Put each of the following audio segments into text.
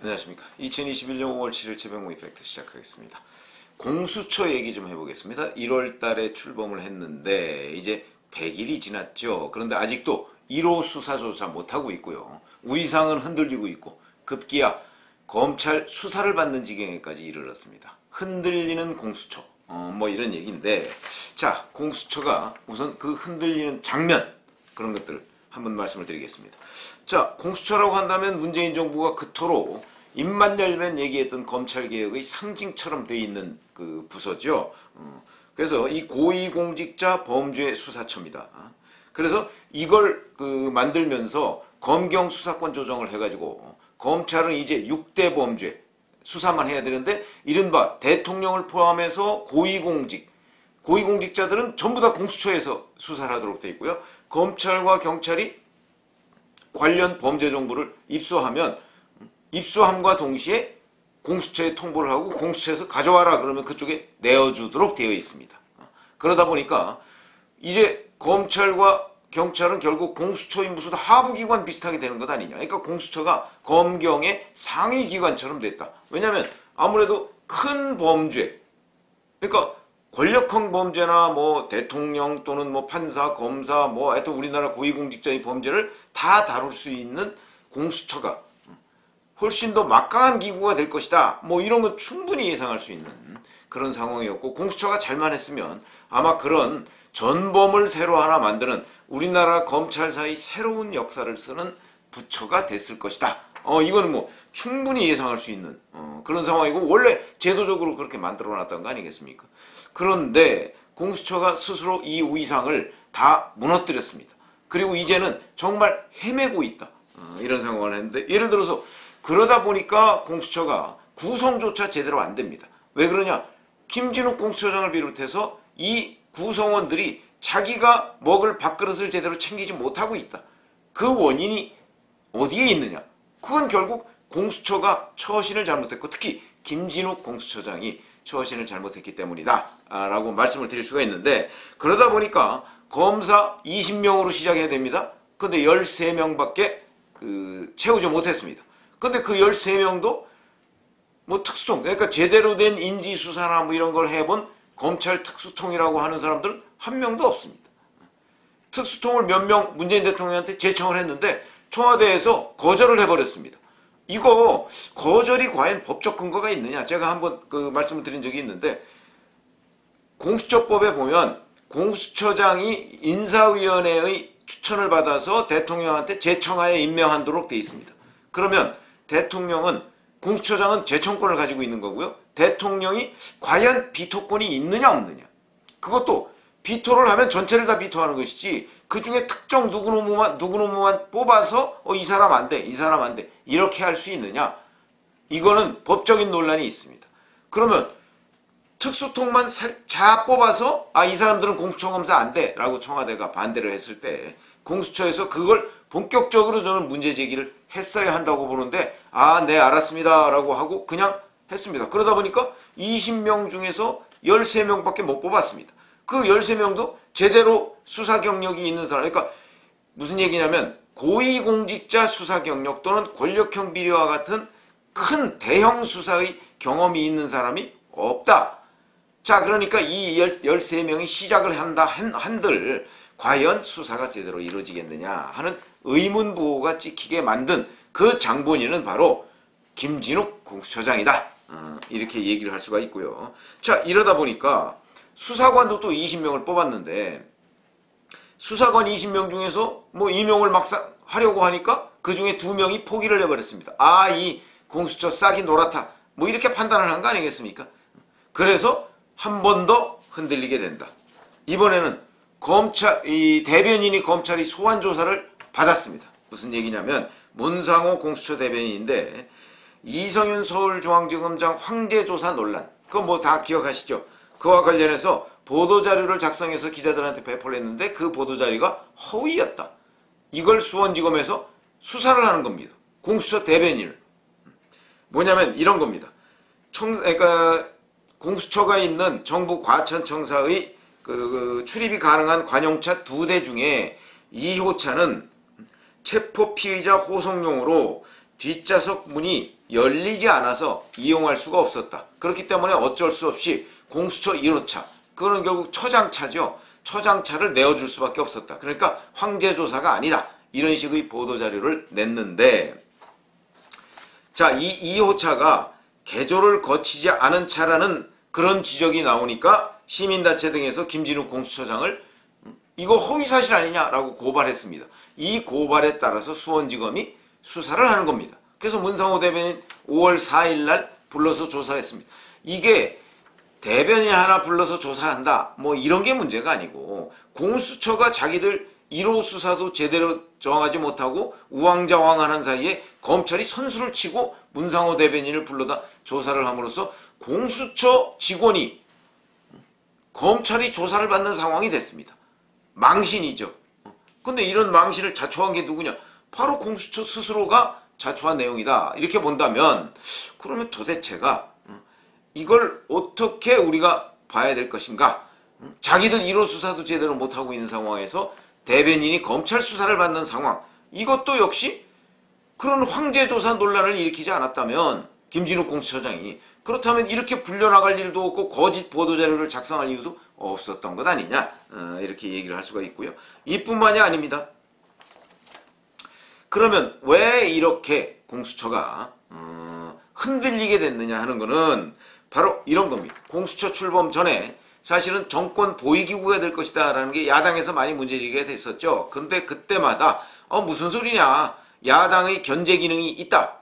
안녕하십니까. 2021년 5월 7일 최병호 이펙트 시작하겠습니다. 공수처 얘기 좀 해보겠습니다. 1월 달에 출범을 했는데 이제 100일이 지났죠. 그런데 아직도 1호 수사조차 못하고 있고요. 우의상은 흔들리고 있고 급기야 검찰 수사를 받는 지경에까지 이르렀습니다. 흔들리는 공수처. 뭐 이런 얘기인데, 자, 공수처가 우선 그 흔들리는 장면, 그런 것들 한번 말씀을 드리겠습니다. 자, 공수처라고 한다면 문재인 정부가 그토록 입만 열면 얘기했던 검찰개혁의 상징처럼 돼 있는 그 부서죠. 그래서 이 고위공직자 범죄 수사처입니다. 그래서 이걸 만들면서 검경 수사권 조정을 해가지고 검찰은 이제 6대 범죄 수사만 해야 되는데, 이른바 대통령을 포함해서 고위공직자들은 전부 다 공수처에서 수사를 하도록 돼 있고요. 검찰과 경찰이 관련 범죄 정보를 입수하면 입수함과 동시에 공수처에 통보를 하고 공수처에서 가져와라 그러면 그쪽에 내어주도록 되어 있습니다. 그러다 보니까 이제 검찰과 경찰은 결국 공수처의 무슨 하부기관 비슷하게 되는 것 아니냐. 그러니까 공수처가 검경의 상위기관처럼 됐다. 왜냐하면 아무래도 큰 범죄, 그러니까 권력형 범죄나 뭐 대통령 또는 뭐 판사, 검사, 뭐 하여튼 우리나라 고위공직자의 범죄를 다 다룰 수 있는 공수처가 훨씬 더 막강한 기구가 될 것이다. 뭐 이런 건 충분히 예상할 수 있는 그런 상황이었고, 공수처가 잘만 했으면 아마 그런 전범을 새로 하나 만드는 우리나라 검찰사의 새로운 역사를 쓰는 부처가 됐을 것이다. 이거는 뭐 충분히 예상할 수 있는 그런 상황이고, 원래 제도적으로 그렇게 만들어놨던 거 아니겠습니까? 그런데 공수처가 스스로 이 우위상을 다 무너뜨렸습니다. 그리고 이제는 정말 헤매고 있다. 이런 상황을 했는데, 예를 들어서 그러다 보니까 공수처가 구성조차 제대로 안 됩니다. 왜 그러냐? 김진욱 공수처장을 비롯해서 이 구성원들이 자기가 먹을 밥그릇을 제대로 챙기지 못하고 있다. 그 원인이 어디에 있느냐? 그건 결국 공수처가 처신을 잘못했고, 특히 김진욱 공수처장이 처신을 잘못했기 때문이다 라고 말씀을 드릴 수가 있는데, 그러다 보니까 검사 20명으로 시작해야 됩니다. 근데 13명밖에 채우지 못했습니다. 근데 그 13명도 뭐 특수통, 그러니까 제대로 된 인지수사나 뭐 이런 걸 해본 검찰 특수통이라고 하는 사람들은 한 명도 없습니다. 특수통을 몇 명 문재인 대통령한테 제청을 했는데 청와대에서 거절을 해버렸습니다. 이거 거절이 과연 법적 근거가 있느냐? 제가 한번 말씀을 드린 적이 있는데, 공수처법에 보면 공수처장이 인사위원회의 추천을 받아서 대통령한테 제청하에 임명하도록 돼 있습니다. 그러면 대통령은, 공수처장은 제청권을 가지고 있는 거고요. 대통령이 과연 비토권이 있느냐 없느냐. 그것도 비토를 하면 전체를 다 비토하는 것이지, 그 중에 특정 누구누구만 뽑아서 이 사람 안 돼, 이 사람 안 돼, 이렇게 할 수 있느냐. 이거는 법적인 논란이 있습니다. 그러면 특수통만 자 뽑아서 이 사람들은 공수처 검사 안 돼 라고 청와대가 반대를 했을 때, 공수처에서 그걸 본격적으로 저는 문제 제기를 했어야 한다고 보는데, 네 알았습니다 라고 하고 그냥 했습니다. 그러다 보니까 20명 중에서 13명밖에 못 뽑았습니다. 그 13명도 제대로 수사 경력이 있는 사람, 그러니까 무슨 얘기냐면 고위공직자 수사 경력 또는 권력형 비리와 같은 큰 대형 수사의 경험이 있는 사람이 없다. 자, 그러니까 이 13명이 시작을 한들 과연 수사가 제대로 이루어지겠느냐 하는 의문부호가 찍히게 만든 그 장본인은 바로 김진욱 공수처장이다. 이렇게 얘기를 할 수가 있고요. 자, 이러다 보니까 수사관도 또 20명을 뽑았는데, 수사관 20명 중에서 뭐 임용을 막상 하려고 하니까 그 중에 2명이 포기를 해버렸습니다. 이 공수처 싹이 노랗다. 뭐 이렇게 판단을 한 거 아니겠습니까? 그래서 한 번 더 흔들리게 된다. 이번에는 이 대변인이 검찰이 소환 조사를 받았습니다. 무슨 얘기냐면, 문상호 공수처 대변인인데 이성윤 서울중앙지검장 황제조사 논란, 그거 뭐 다 기억하시죠? 그와 관련해서 보도자료를 작성해서 기자들한테 배포를 했는데 그 보도자료가 허위였다. 이걸 수원지검에서 수사를 하는 겁니다. 공수처 대변인을. 뭐냐면 이런 겁니다. 그러니까 공수처가 있는 정부 과천청사의 출입이 가능한 관용차 2대 중에 2호차는 체포 피의자 호송용으로 뒷좌석 문이 열리지 않아서 이용할 수가 없었다. 그렇기 때문에 어쩔 수 없이 공수처 1호차, 그거는 결국 처장차죠. 처장차를 내어줄 수밖에 없었다. 그러니까 황제조사가 아니다. 이런 식의 보도자료를 냈는데, 자, 이 2호차가 개조를 거치지 않은 차라는 그런 지적이 나오니까 시민단체 등에서 김진욱 공수처장을 이거 허위사실 아니냐라고 고발했습니다. 이 고발에 따라서 수원지검이 수사를 하는 겁니다. 그래서 문상호 대변인 5월 4일 날 불러서 조사를 했습니다. 이게 대변인 하나 불러서 조사한다 뭐 이런 게 문제가 아니고, 공수처가 자기들 1호 수사도 제대로 정하지 못하고 우왕좌왕하는 사이에 검찰이 선수를 치고 문상호 대변인을 불러다 조사를 함으로써 공수처 직원이 검찰이 조사를 받는 상황이 됐습니다. 망신이죠. 근데 이런 망신을 자초한 게 누구냐? 바로 공수처 스스로가 자초한 내용이다. 이렇게 본다면 그러면 도대체가 이걸 어떻게 우리가 봐야 될 것인가? 자기들 1호 수사도 제대로 못하고 있는 상황에서 대변인이 검찰 수사를 받는 상황, 이것도 역시 그런 황제조사 논란을 일으키지 않았다면, 김진욱 공수처장이 그렇다면 이렇게 불려나갈 일도 없고 거짓 보도자료를 작성할 이유도 없었던 것 아니냐, 이렇게 얘기를 할 수가 있고요. 이뿐만이 아닙니다. 그러면 왜 이렇게 공수처가 흔들리게 됐느냐 하는 거는 바로 이런 겁니다. 공수처 출범 전에 사실은 정권 보위기구가 될 것이다 라는 게 야당에서 많이 문제제기가 됐었죠. 근데 그때마다 무슨 소리냐, 야당의 견제 기능이 있다,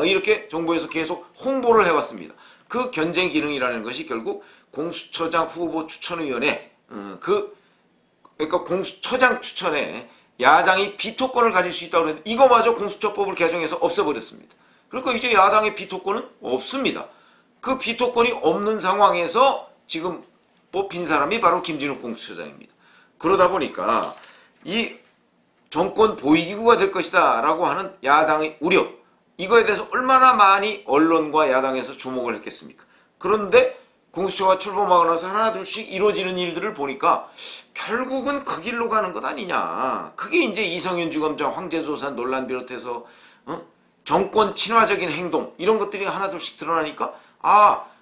이렇게 정부에서 계속 홍보를 해왔습니다. 그 견제 기능이라는 것이 결국 공수처장 후보 추천위원회, 그러니까 공수처장 추천에 야당이 비토권을 가질 수 있다고 했는데 이거마저 공수처법을 개정해서 없애버렸습니다. 그러니까 이제 야당의 비토권은 없습니다. 그 비토권이 없는 상황에서 지금 뽑힌 사람이 바로 김진욱 공수처장입니다. 그러다 보니까 이 정권 보위기구가 될 것이다 라고 하는 야당의 우려, 이거에 대해서 얼마나 많이 언론과 야당에서 주목을 했겠습니까? 그런데 공수처가 출범하고 나서 하나 둘씩 이루어지는 일들을 보니까 결국은 그 길로 가는 것 아니냐. 그게 이제 이성윤 지검장 황제조사 논란 비롯해서 정권 친화적인 행동, 이런 것들이 하나 둘씩 드러나니까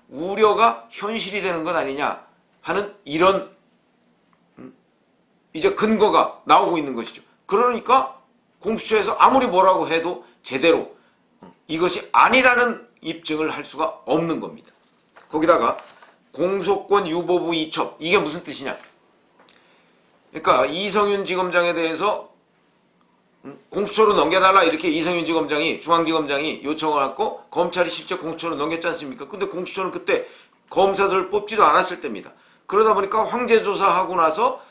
우려가 현실이 되는 것 아니냐 하는 이런 이제 근거가 나오고 있는 것이죠. 그러니까 공수처에서 아무리 뭐라고 해도 제대로 이것이 아니라는 입증을 할 수가 없는 겁니다. 거기다가 공소권 유보부 이첩, 이게 무슨 뜻이냐? 그러니까 이성윤 지검장에 대해서 공수처로 넘겨달라 이렇게 이성윤 지검장이, 중앙지검장이 요청을 했고 검찰이 실제 공수처로 넘겼지 않습니까? 근데 공수처는 그때 검사들을 뽑지도 않았을 때입니다. 그러다 보니까 황제조사하고 나서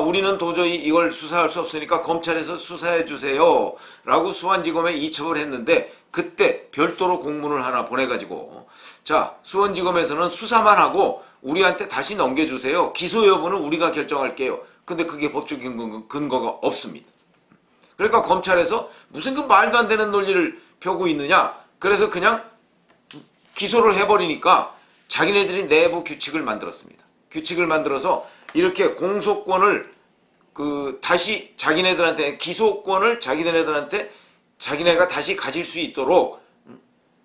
우리는 도저히 이걸 수사할 수 없으니까 검찰에서 수사해 주세요 라고 수원지검에 이첩을 했는데, 그때 별도로 공문을 하나 보내가지고 자, 수원지검에서는 수사만 하고 우리한테 다시 넘겨주세요. 기소 여부는 우리가 결정할게요. 근데 그게 법적인 근거가 없습니다. 그러니까 검찰에서 무슨 그 말도 안 되는 논리를 펴고 있느냐, 그래서 그냥 기소를 해버리니까 자기네들이 내부 규칙을 만들었습니다. 규칙을 만들어서 이렇게 공소권을 다시 자기네들한테, 기소권을 자기네들한테 자기네가 다시 가질 수 있도록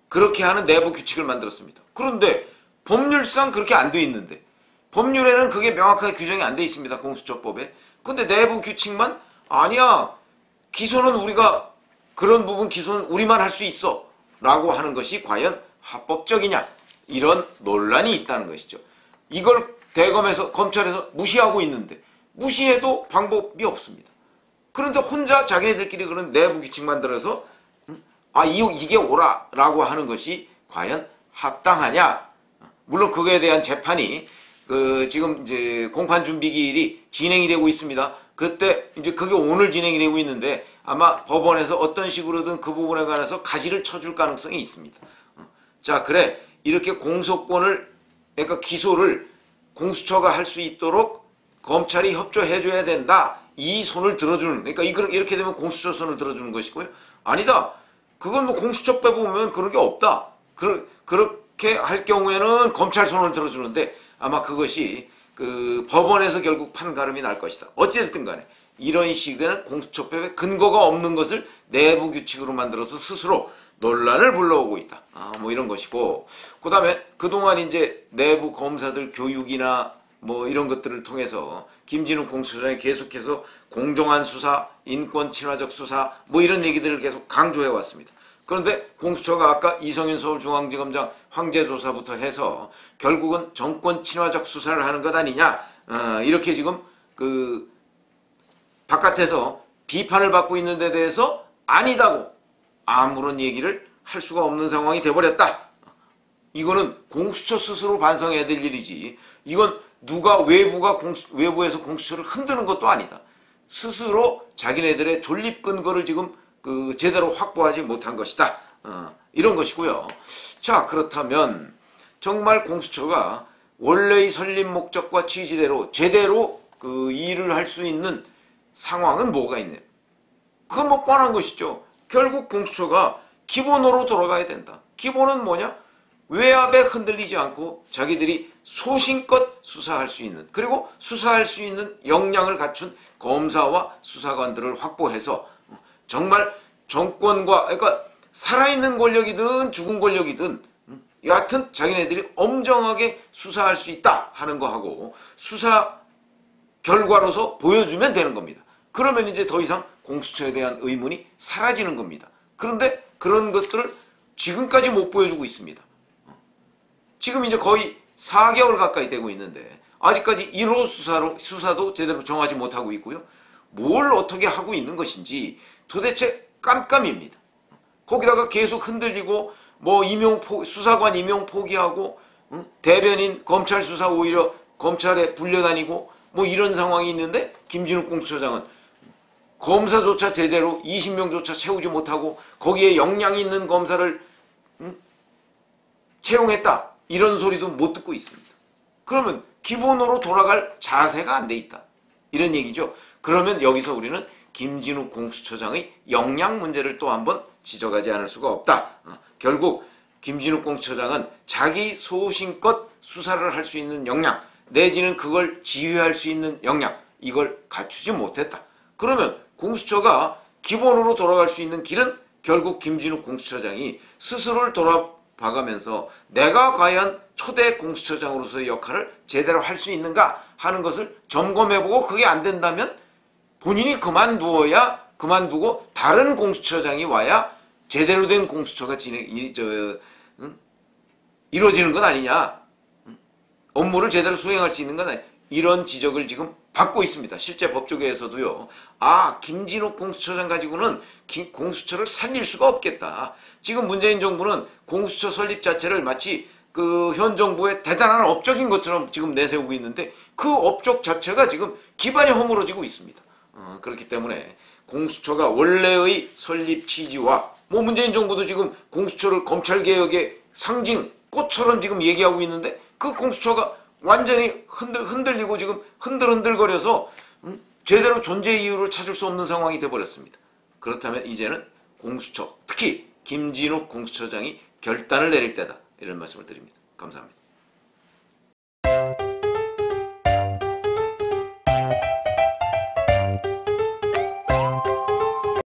그렇게 하는 내부 규칙을 만들었습니다. 그런데 법률상 그렇게 안 돼 있는데, 법률에는 그게 명확하게 규정이 안 돼 있습니다. 공수처법에. 근데 내부 규칙만 아니야, 기소는 우리가, 그런 부분 기소는 우리만 할 수 있어 라고 하는 것이 과연 합법적이냐, 이런 논란이 있다는 것이죠. 이걸 대검에서, 검찰에서 무시하고 있는데, 무시해도 방법이 없습니다. 그런데 혼자 자기네들끼리 그런 내부 규칙 만들어서 이게 옳아 라고 하는 것이 과연 합당하냐? 물론 그거에 대한 재판이 지금 이제 공판 준비 기일이 진행이 되고 있습니다. 그때 이제 그게 오늘 진행이 되고 있는데 아마 법원에서 어떤 식으로든 그 부분에 관해서 가지를 쳐줄 가능성이 있습니다. 자, 그래, 이렇게 공소권을, 그러니까 기소를 공수처가 할 수 있도록 검찰이 협조해줘야 된다, 이 손을 들어주는, 그러니까 이렇게 되면 공수처 손을 들어주는 것이고요. 아니다, 그건 뭐 공수처법에 보면 그런 게 없다, 그렇게 할 경우에는 검찰 손을 들어주는데 아마 그것이 법원에서 결국 판가름이 날 것이다. 어찌됐든 간에 이런 식의 공수처법에 근거가 없는 것을 내부 규칙으로 만들어서 스스로 논란을 불러오고 있다. 뭐 이런 것이고, 그 다음에 그동안 이제 내부 검사들 교육이나 뭐 이런 것들을 통해서 김진욱 공수처장이 계속해서 공정한 수사, 인권 친화적 수사 뭐 이런 얘기들을 계속 강조해 왔습니다. 그런데 공수처가 아까 이성윤 서울중앙지검장 황제조사부터 해서 결국은 정권 친화적 수사를 하는 것 아니냐, 이렇게 지금 그 바깥에서 비판을 받고 있는 데 대해서 아니다고 아무런 얘기를 할 수가 없는 상황이 돼버렸다. 이거는 공수처 스스로 반성해야 될 일이지, 이건 누가 외부에서 공수처를 흔드는 것도 아니다. 스스로 자기네들의 존립 근거를 지금 제대로 확보하지 못한 것이다. 이런 것이고요. 자, 그렇다면 정말 공수처가 원래의 설립 목적과 취지대로 제대로 일을 할 수 있는 상황은 뭐가 있네요. 그건 뭐 뻔한 것이죠. 결국 공수처가 기본으로 돌아가야 된다. 기본은 뭐냐? 외압에 흔들리지 않고 자기들이 소신껏 수사할 수 있는, 그리고 수사할 수 있는 역량을 갖춘 검사와 수사관들을 확보해서 정말 정권과, 그러니까 살아있는 권력이든 죽은 권력이든 여하튼 자기네들이 엄정하게 수사할 수 있다 하는 거하고 수사 결과로서 보여주면 되는 겁니다. 그러면 이제 더 이상 공수처에 대한 의문이 사라지는 겁니다. 그런데 그런 것들을 지금까지 못 보여주고 있습니다. 지금 이제 거의 4개월 가까이 되고 있는데 아직까지 1호 수사도 제대로 정하지 못하고 있고요. 뭘 어떻게 하고 있는 것인지 도대체 깜깜입니다. 거기다가 계속 흔들리고 뭐 수사관 임용 포기하고 대변인 검찰 수사 오히려 검찰에 불려다니고 뭐 이런 상황이 있는데 김진욱 공수처장은 검사조차 제대로 20명조차 채우지 못하고 거기에 역량이 있는 검사를 채용했다, 이런 소리도 못 듣고 있습니다. 그러면 기본으로 돌아갈 자세가 안 돼 있다, 이런 얘기죠. 그러면 여기서 우리는 김진욱 공수처장의 역량 문제를 또 한번 지적하지 않을 수가 없다. 결국 김진욱 공수처장은 자기 소신껏 수사를 할 수 있는 역량, 내지는 그걸 지휘할 수 있는 역량, 이걸 갖추지 못했다. 그러면 공수처가 기본으로 돌아갈 수 있는 길은 결국 김진욱 공수처장이 스스로를 돌아봐가면서 내가 과연 초대 공수처장으로서의 역할을 제대로 할 수 있는가 하는 것을 점검해보고, 그게 안 된다면 본인이 그만두고 다른 공수처장이 와야 제대로 된 공수처가 이루어지는 것 아니냐, 업무를 제대로 수행할 수 있는 건 아니냐, 이런 지적을 지금 받고 있습니다. 실제 법조계에서도요. 김진욱 공수처장 가지고는 공수처를 살릴 수가 없겠다. 지금 문재인 정부는 공수처 설립 자체를 마치 현 정부의 대단한 업적인 것처럼 지금 내세우고 있는데 그 업적 자체가 지금 기반이 허물어지고 있습니다. 그렇기 때문에 공수처가 원래의 설립 취지와 뭐 문재인 정부도 지금 공수처를 검찰개혁의 상징, 꽃처럼 지금 얘기하고 있는데 그 공수처가 완전히 흔들리고 지금 흔들거려서 제대로 존재 이유를 찾을 수 없는 상황이 되어버렸습니다. 그렇다면 이제는 공수처, 특히 김진욱 공수처장이 결단을 내릴 때다, 이런 말씀을 드립니다. 감사합니다.